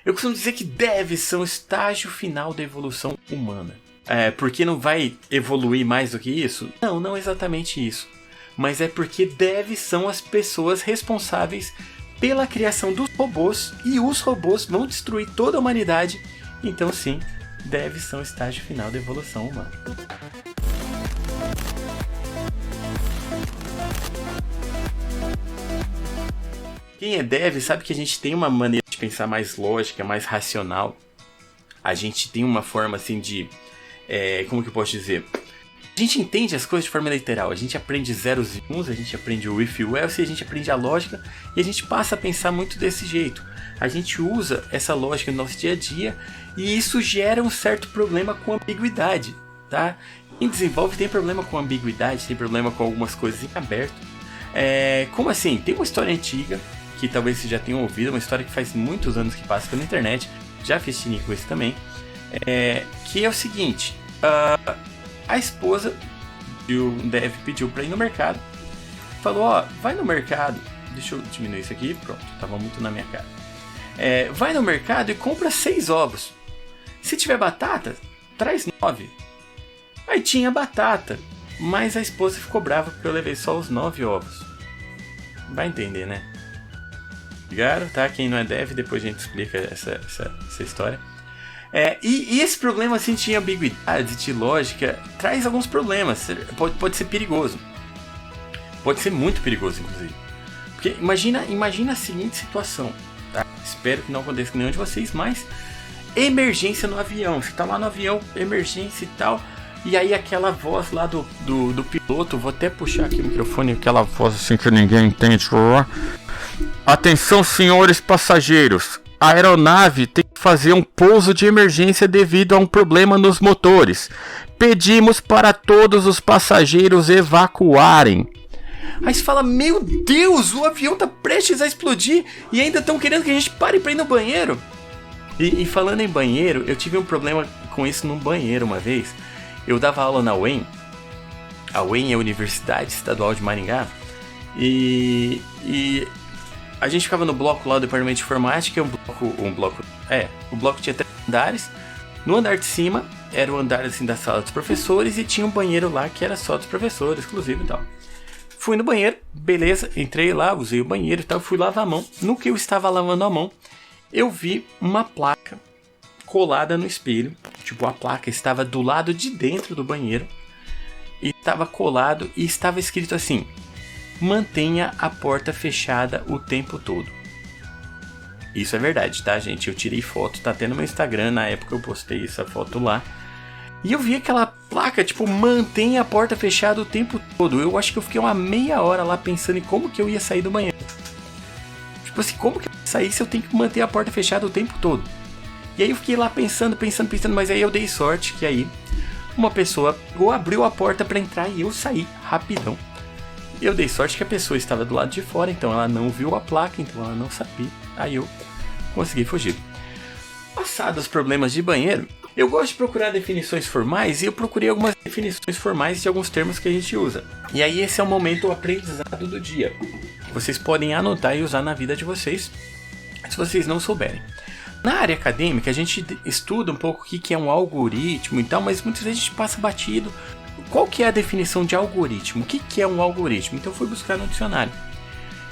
Eu costumo dizer que devs são o estágio final da evolução humana. Porque não vai evoluir mais do que isso? Não, não exatamente isso. Mas é porque devs são as pessoas responsáveis pela criação dos robôs, e os robôs vão destruir toda a humanidade. Então sim, devs são o estágio final da evolução humana. Quem é dev sabe que a gente tem uma maneira de pensar mais lógica, mais racional. A gente tem uma forma assim de... como que eu posso dizer? A gente entende as coisas de forma literal. A gente aprende zeros e uns, a gente aprende o if e o else, a gente aprende a lógica e a gente passa a pensar muito desse jeito. A gente usa essa lógica no nosso dia a dia e isso gera um certo problema com ambiguidade, tá? Quem desenvolve tem problema com ambiguidade, tem problema com algumas coisas em aberto. Como assim? Tem uma história antiga que talvez vocês já tenham ouvido, uma história que faz muitos anos que passa pela internet, já fiz tirinha com isso também, que é o seguinte: a esposa do dev pediu para ir no mercado, falou, vai no mercado, deixa eu diminuir isso aqui, pronto, tava muito na minha cara, vai no mercado e compra 6 ovos, se tiver batata, traz 9, aí tinha batata, mas a esposa ficou brava porque eu levei só os 9 ovos, vai entender, né? Ligaram, tá? Quem não é dev, depois a gente explica essa história. E esse problema assim de ambiguidade, de lógica, traz alguns problemas. Pode ser perigoso. Pode ser muito perigoso, inclusive. Porque imagina a seguinte situação, tá? Espero que não aconteça com nenhum de vocês, mas emergência no avião. Você tá lá no avião, emergência e tal, e aí aquela voz lá do piloto, vou até puxar aqui o microfone, aquela voz assim que ninguém entende. Atenção, senhores passageiros. A aeronave tem que fazer um pouso de emergência devido a um problema nos motores. Pedimos para todos os passageiros evacuarem. Aí você fala, meu Deus, o avião tá prestes a explodir e ainda estão querendo que a gente pare para ir no banheiro. E falando em banheiro, eu tive um problema com isso no banheiro uma vez. Eu dava aula na UEM. A UEM é a Universidade Estadual de Maringá. E a gente ficava no bloco lá do departamento de informática, o bloco tinha 3 andares. No andar de cima era o andar assim da sala dos professores e tinha um banheiro lá que era só dos professores, exclusivo e tal. Fui no banheiro, beleza, entrei lá, usei o banheiro e tal, fui lavar a mão. No que eu estava lavando a mão, eu vi uma placa colada no espelho. Tipo, a placa estava do lado de dentro do banheiro e estava colado e estava escrito assim: mantenha a porta fechada o tempo todo. Isso é verdade, tá, gente? Eu tirei foto, tá até no meu Instagram, na época eu postei essa foto lá. E eu vi aquela placa, tipo, mantenha a porta fechada o tempo todo. Eu acho que eu fiquei uma meia hora lá pensando em como que eu ia sair do banheiro. Tipo assim, como que eu ia sair se eu tenho que manter a porta fechada o tempo todo? E aí eu fiquei lá pensando, mas aí eu dei sorte que aí uma pessoa abriu a porta pra entrar e eu saí rapidão. Eu dei sorte que a pessoa estava do lado de fora, então ela não viu a placa, então ela não sabia. Aí eu consegui fugir. Passados os problemas de banheiro, eu gosto de procurar definições formais e eu procurei algumas definições formais de alguns termos que a gente usa. E aí esse é o momento aprendizado do dia. Vocês podem anotar e usar na vida de vocês, se vocês não souberem. Na área acadêmica, a gente estuda um pouco o que é um algoritmo e tal, mas muitas vezes a gente passa batido. Qual que é a definição de algoritmo? O que é um algoritmo? Então eu fui buscar no dicionário.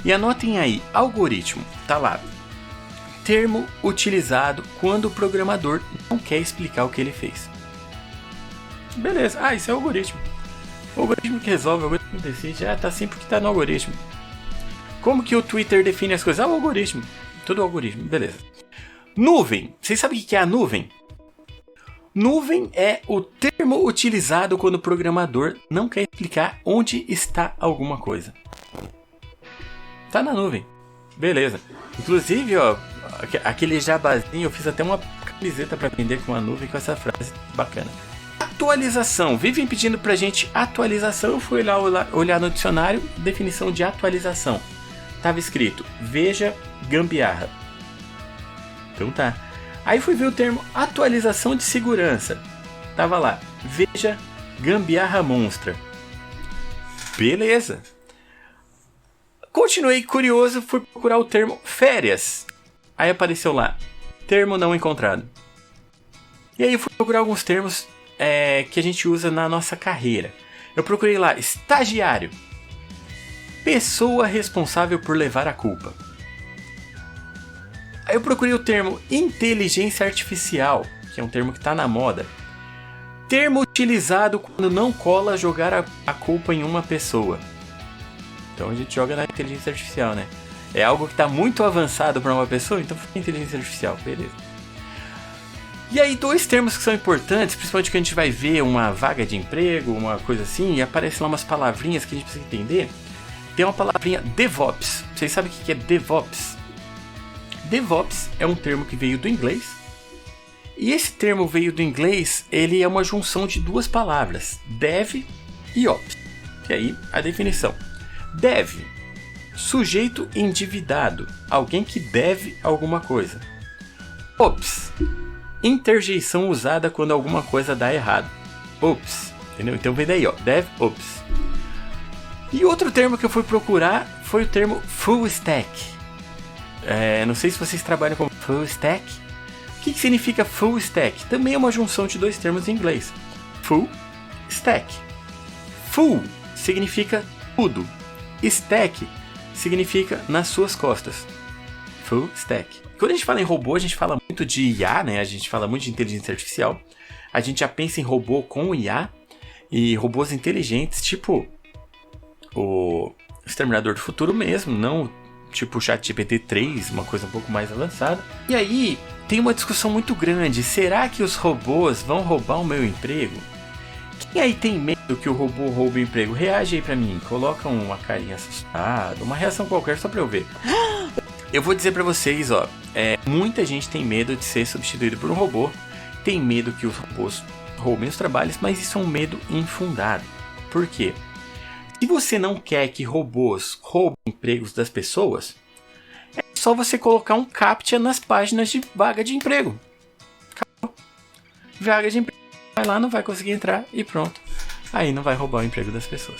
E anotem aí, algoritmo, tá lá. Termo utilizado quando o programador não quer explicar o que ele fez. Beleza, isso é algoritmo. O algoritmo que resolve, o algoritmo que decide, tá assim porque tá no algoritmo. Como que o Twitter define as coisas? O algoritmo. Tudo algoritmo, beleza. Nuvem. Vocês sabem o que é a nuvem? Nuvem é o termo utilizado quando o programador não quer explicar onde está alguma coisa. Tá na nuvem. Beleza. Inclusive, aquele jabazinho, eu fiz até uma camiseta para vender com a nuvem com essa frase bacana. Atualização. Vivem pedindo pra gente atualização. Eu fui lá olhar no dicionário, definição de atualização. Tava escrito, veja gambiarra. Então tá. Aí fui ver o termo atualização de segurança. Tava lá, veja gambiarra monstra. Beleza. Continuei curioso, fui procurar o termo férias. Aí apareceu lá, termo não encontrado. E aí eu fui procurar alguns termos que a gente usa na nossa carreira. Eu procurei lá, estagiário. Pessoa responsável por levar a culpa. Aí eu procurei o termo inteligência artificial, que é um termo que está na moda. Termo utilizado quando não cola jogar a culpa em uma pessoa. Então a gente joga na inteligência artificial, né? É algo que está muito avançado para uma pessoa, então fica inteligência artificial, beleza. E aí 2 termos que são importantes, principalmente que a gente vai ver uma vaga de emprego, uma coisa assim, e aparecem lá umas palavrinhas que a gente precisa entender. Tem uma palavrinha DevOps. Vocês sabem o que é DevOps? DevOps é um termo que veio do inglês. E esse termo veio do inglês, ele é uma junção de 2 palavras, Dev e Ops. E aí, a definição. Dev, sujeito endividado, alguém que deve alguma coisa. Ops, interjeição usada quando alguma coisa dá errado. Ops, entendeu? Então vem daí, ó, DevOps. E outro termo que eu fui procurar foi o termo Full Stack. Não sei se vocês trabalham com Full Stack. O que significa Full Stack? Também é uma junção de 2 termos em inglês. Full, Stack. Full significa tudo. Stack significa nas suas costas. Full Stack. Quando a gente fala em robô, a gente fala muito de IA, né? A gente fala muito de inteligência artificial. A gente já pensa em robô com IA e robôs inteligentes, tipo o Exterminador do Futuro mesmo, não tipo o ChatGPT 3, uma coisa um pouco mais avançada. E aí tem uma discussão muito grande. Será que os robôs vão roubar o meu emprego? Quem aí tem medo que o robô roube o emprego? Reage aí pra mim. Coloca uma carinha assustada, uma reação qualquer só pra eu ver. Eu vou dizer pra vocês, ó. Muita gente tem medo de ser substituído por um robô. Tem medo que os robôs roubem os trabalhos, mas isso é um medo infundado. Por quê? Se você não quer que robôs roubem empregos das pessoas, é só você colocar um CAPTCHA nas páginas de vaga de emprego. Acabou. Vaga de emprego. Vai lá, não vai conseguir entrar e pronto. Aí não vai roubar o emprego das pessoas.